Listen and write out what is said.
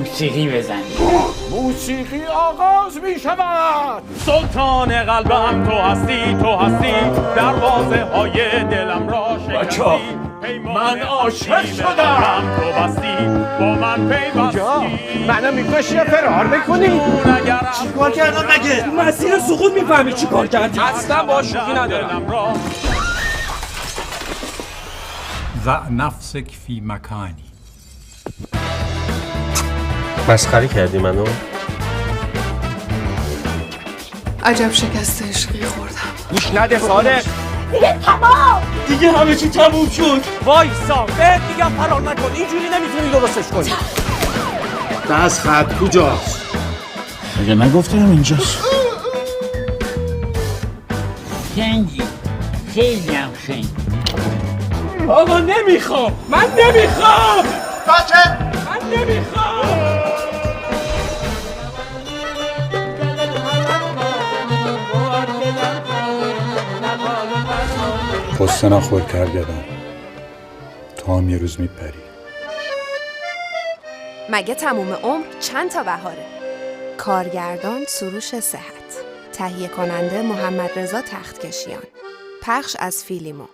موسیقی بزنیم. موسیقی آغاز می شود. سلطان قلبم تو هستی، تو هستی، دروازه های دلم را شکستی. من عاشق شدم. تو بستی با من پیوستی. منو میکشی فرار بکنی. چیکار کردم مگه؟ مسیر سقوط میفهمی چیکار کردی؟ اصلا با شوخی ندارم. ضع نفسک فی مکانی. مسخره کردی منو؟ عجب شکست عشقی خوردم. گوش نده صادق. دیگه همه چی تموم شد. وایسا بهت میگم فرار نکن، اینجوری نمیتونی درستش کنی. دست خط کجاست؟ مگه نگفتم اینجاست؟ خنگی خیلی هم خنگی. آقا نمیخوام. من نمیخوام. ساکت. من نمیخوام. قصه نخور کرگدن، تو هم یه روز میپری. مگه تموم عمر چند تا بهاره؟ کارگردان سروش صحت، تهیه کننده محمد رضا تختکشیان، پخش از فیلیمو.